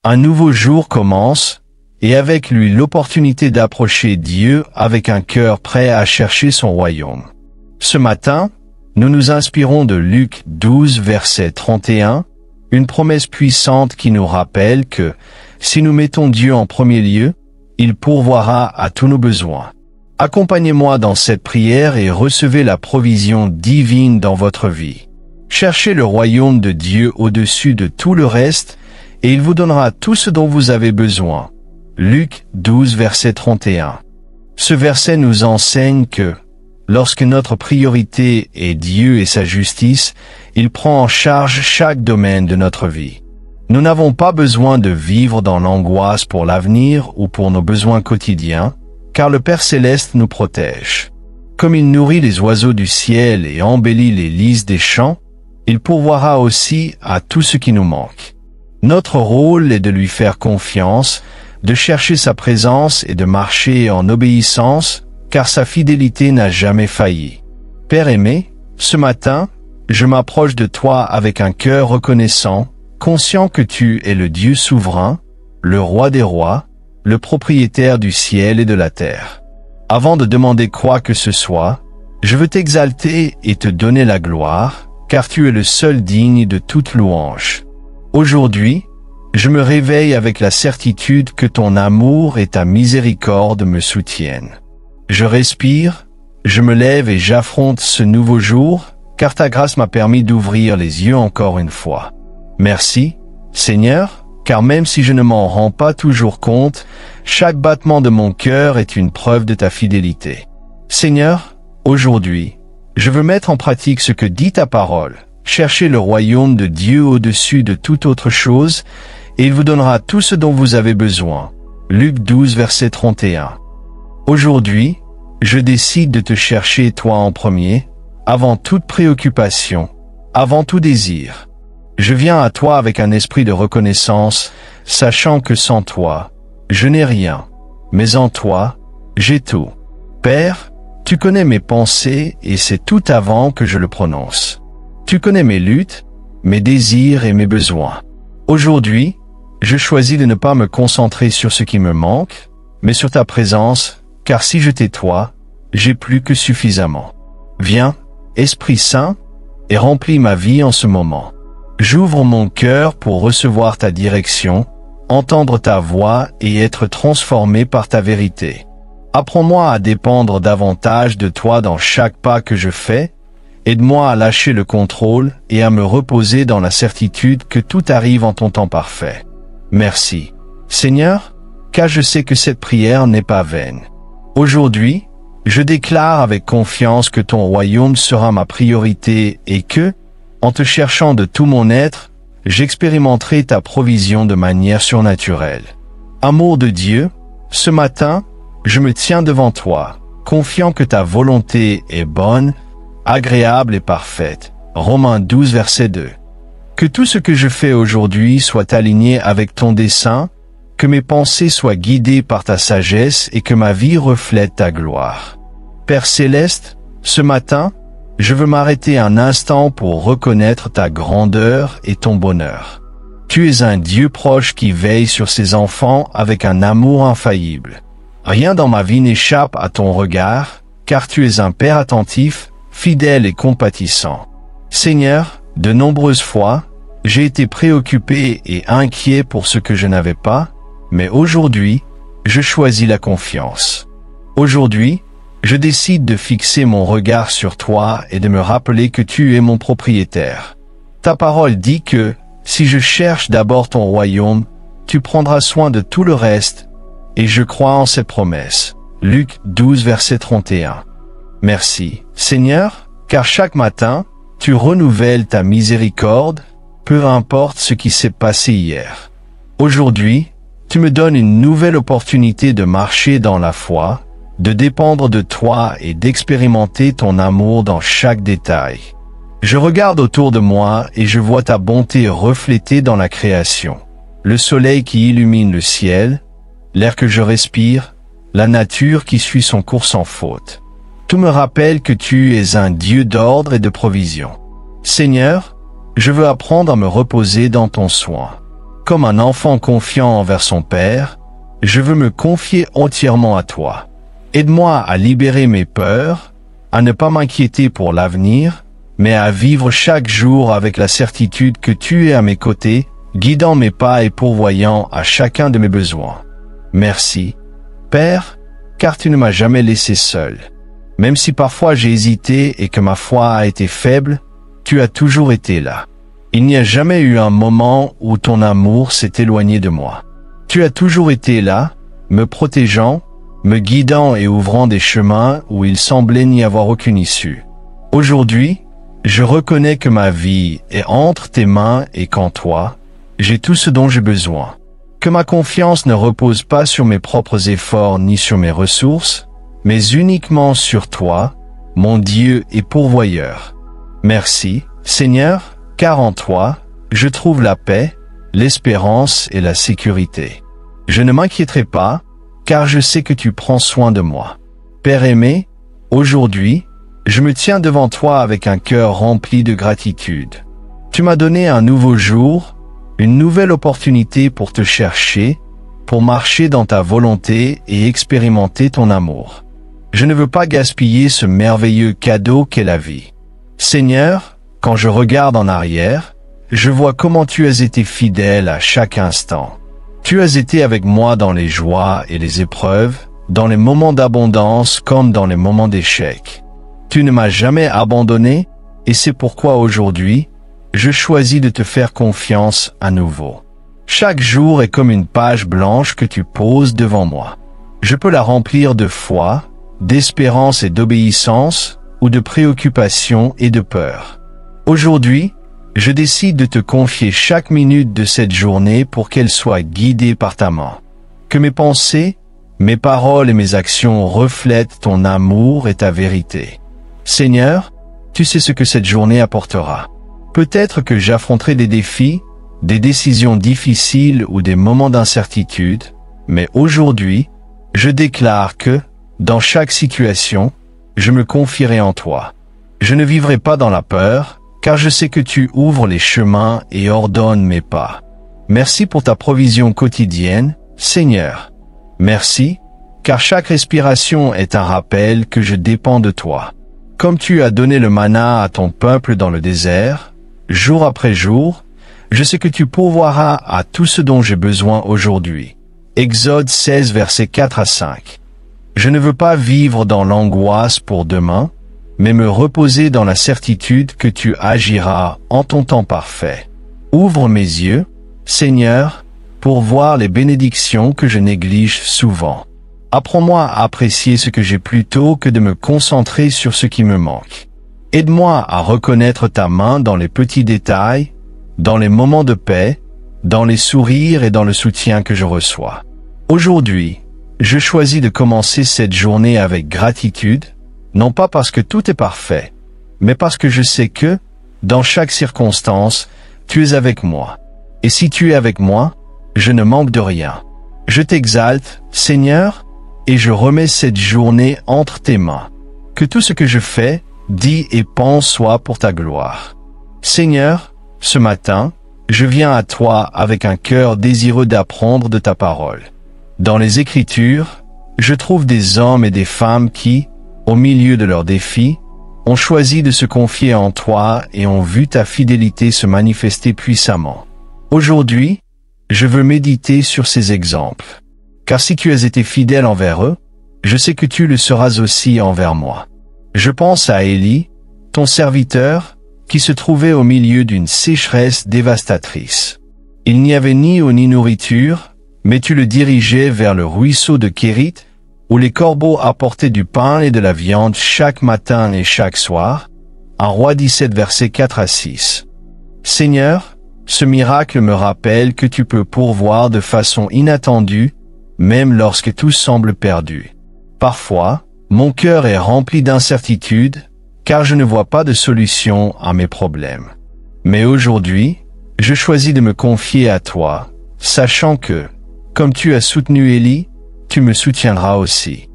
Un nouveau jour commence, et avec lui l'opportunité d'approcher Dieu avec un cœur prêt à chercher son royaume. Ce matin, nous nous inspirons de Luc 12, verset 31, une promesse puissante qui nous rappelle que, si nous mettons Dieu en premier lieu, il pourvoira à tous nos besoins. Accompagnez-moi dans cette prière et recevez la provision divine dans votre vie. Cherchez le royaume de Dieu au-dessus de tout le reste, et il vous donnera tout ce dont vous avez besoin. Luc 12, verset 31. Ce verset nous enseigne que, lorsque notre priorité est Dieu et sa justice, il prend en charge chaque domaine de notre vie. Nous n'avons pas besoin de vivre dans l'angoisse pour l'avenir ou pour nos besoins quotidiens, car le Père Céleste nous protège. Comme il nourrit les oiseaux du ciel et embellit les lys des champs, il pourvoira aussi à tout ce qui nous manque. Notre rôle est de lui faire confiance, de chercher sa présence et de marcher en obéissance, car sa fidélité n'a jamais failli. Père aimé, ce matin, je m'approche de toi avec un cœur reconnaissant, conscient que tu es le Dieu souverain, le roi des rois, le propriétaire du ciel et de la terre. Avant de demander quoi que ce soit, je veux t'exalter et te donner la gloire, car tu es le seul digne de toute louange. Aujourd'hui, je me réveille avec la certitude que ton amour et ta miséricorde me soutiennent. Je respire, je me lève et j'affronte ce nouveau jour, car ta grâce m'a permis d'ouvrir les yeux encore une fois. Merci, Seigneur, car même si je ne m'en rends pas toujours compte, chaque battement de mon cœur est une preuve de ta fidélité. Seigneur, aujourd'hui, je veux mettre en pratique ce que dit ta parole. Cherchez le royaume de Dieu au-dessus de toute autre chose, et il vous donnera tout ce dont vous avez besoin. Luc 12, verset 31. Aujourd'hui, je décide de te chercher toi en premier, avant toute préoccupation, avant tout désir. Je viens à toi avec un esprit de reconnaissance, sachant que sans toi, je n'ai rien, mais en toi, j'ai tout. Père, tu connais mes pensées et c'est tout avant que je le prononce. Tu connais mes luttes, mes désirs et mes besoins. Aujourd'hui, je choisis de ne pas me concentrer sur ce qui me manque, mais sur ta présence, car si je t'ai toi, j'ai plus que suffisamment. Viens, Esprit Saint, et remplis ma vie en ce moment. J'ouvre mon cœur pour recevoir ta direction, entendre ta voix et être transformé par ta vérité. Apprends-moi à dépendre davantage de toi dans chaque pas que je fais, aide-moi à lâcher le contrôle et à me reposer dans la certitude que tout arrive en ton temps parfait. Merci, Seigneur, car je sais que cette prière n'est pas vaine. Aujourd'hui, je déclare avec confiance que ton royaume sera ma priorité et que, en te cherchant de tout mon être, j'expérimenterai ta provision de manière surnaturelle. Amour de Dieu, ce matin, je me tiens devant toi, confiant que ta volonté est bonne, agréable et parfaite. Romains 12, verset 2. Que tout ce que je fais aujourd'hui soit aligné avec ton dessein, que mes pensées soient guidées par ta sagesse et que ma vie reflète ta gloire. Père Céleste, ce matin, je veux m'arrêter un instant pour reconnaître ta grandeur et ton bonheur. Tu es un Dieu proche qui veille sur ses enfants avec un amour infaillible. Rien dans ma vie n'échappe à ton regard, car tu es un Père attentif, fidèle et compatissant. Seigneur, de nombreuses fois, j'ai été préoccupé et inquiet pour ce que je n'avais pas, mais aujourd'hui, je choisis la confiance. Aujourd'hui, je décide de fixer mon regard sur toi et de me rappeler que tu es mon propriétaire. Ta parole dit que, si je cherche d'abord ton royaume, tu prendras soin de tout le reste, et je crois en cette promesse. Luc 12, verset 31. Merci, Seigneur, car chaque matin, tu renouvelles ta miséricorde, peu importe ce qui s'est passé hier. Aujourd'hui, tu me donnes une nouvelle opportunité de marcher dans la foi, de dépendre de toi et d'expérimenter ton amour dans chaque détail. Je regarde autour de moi et je vois ta bonté reflétée dans la création. Le soleil qui illumine le ciel, l'air que je respire, la nature qui suit son cours sans faute. Tout me rappelle que tu es un Dieu d'ordre et de provision. Seigneur, je veux apprendre à me reposer dans ton soin. Comme un enfant confiant envers son père, je veux me confier entièrement à toi. Aide-moi à libérer mes peurs, à ne pas m'inquiéter pour l'avenir, mais à vivre chaque jour avec la certitude que tu es à mes côtés, guidant mes pas et pourvoyant à chacun de mes besoins. Merci, Père, car tu ne m'as jamais laissé seul. Même si parfois j'ai hésité et que ma foi a été faible, tu as toujours été là. Il n'y a jamais eu un moment où ton amour s'est éloigné de moi. Tu as toujours été là, me protégeant, me guidant et ouvrant des chemins où il semblait n'y avoir aucune issue. Aujourd'hui, je reconnais que ma vie est entre tes mains et qu'en toi, j'ai tout ce dont j'ai besoin. Que ma confiance ne repose pas sur mes propres efforts ni sur mes ressources, mais uniquement sur toi, mon Dieu et pourvoyeur. Merci, Seigneur, car en toi, je trouve la paix, l'espérance et la sécurité. Je ne m'inquiéterai pas, car je sais que tu prends soin de moi. Père aimé, aujourd'hui, je me tiens devant toi avec un cœur rempli de gratitude. Tu m'as donné un nouveau jour, une nouvelle opportunité pour te chercher, pour marcher dans ta volonté et expérimenter ton amour. Je ne veux pas gaspiller ce merveilleux cadeau qu'est la vie. Seigneur, quand je regarde en arrière, je vois comment tu as été fidèle à chaque instant. Tu as été avec moi dans les joies et les épreuves, dans les moments d'abondance comme dans les moments d'échec. Tu ne m'as jamais abandonné, et c'est pourquoi aujourd'hui, je choisis de te faire confiance à nouveau. Chaque jour est comme une page blanche que tu poses devant moi. Je peux la remplir de foi, d'espérance et d'obéissance, ou de préoccupation et de peur. Aujourd'hui, je décide de te confier chaque minute de cette journée pour qu'elle soit guidée par ta main. Que mes pensées, mes paroles et mes actions reflètent ton amour et ta vérité. Seigneur, tu sais ce que cette journée apportera. Peut-être que j'affronterai des défis, des décisions difficiles ou des moments d'incertitude, mais aujourd'hui, je déclare que, dans chaque situation, je me confierai en toi. Je ne vivrai pas dans la peur, car je sais que tu ouvres les chemins et ordonnes mes pas. Merci pour ta provision quotidienne, Seigneur. Merci, car chaque respiration est un rappel que je dépends de toi. Comme tu as donné le manna à ton peuple dans le désert, jour après jour, je sais que tu pourvoiras à tout ce dont j'ai besoin aujourd'hui. Exode 16 versets 4 à 5. Je ne veux pas vivre dans l'angoisse pour demain, mais me reposer dans la certitude que tu agiras en ton temps parfait. Ouvre mes yeux, Seigneur, pour voir les bénédictions que je néglige souvent. Apprends-moi à apprécier ce que j'ai plutôt que de me concentrer sur ce qui me manque. Aide-moi à reconnaître ta main dans les petits détails, dans les moments de paix, dans les sourires et dans le soutien que je reçois. Aujourd'hui, je choisis de commencer cette journée avec gratitude, non pas parce que tout est parfait, mais parce que je sais que, dans chaque circonstance, tu es avec moi. Et si tu es avec moi, je ne manque de rien. Je t'exalte, Seigneur, et je remets cette journée entre tes mains. Que tout ce que je fais, dis et pense soit pour ta gloire. Seigneur, ce matin, je viens à toi avec un cœur désireux d'apprendre de ta parole. Dans les Écritures, je trouve des hommes et des femmes qui, au milieu de leurs défis, ont choisi de se confier en toi et ont vu ta fidélité se manifester puissamment. Aujourd'hui, je veux méditer sur ces exemples. Car si tu as été fidèle envers eux, je sais que tu le seras aussi envers moi. Je pense à Élie, ton serviteur, qui se trouvait au milieu d'une sécheresse dévastatrice. Il n'y avait ni eau ni nourriture, mais tu le dirigeais vers le ruisseau de Kérit, où les corbeaux apportaient du pain et de la viande chaque matin et chaque soir. 1 Roi 17 versets 4 à 6. Seigneur, ce miracle me rappelle que tu peux pourvoir de façon inattendue, même lorsque tout semble perdu. Parfois, mon cœur est rempli d'incertitude, car je ne vois pas de solution à mes problèmes. Mais aujourd'hui, je choisis de me confier à toi, sachant que, comme tu as soutenu Élie, tu me soutiendras aussi.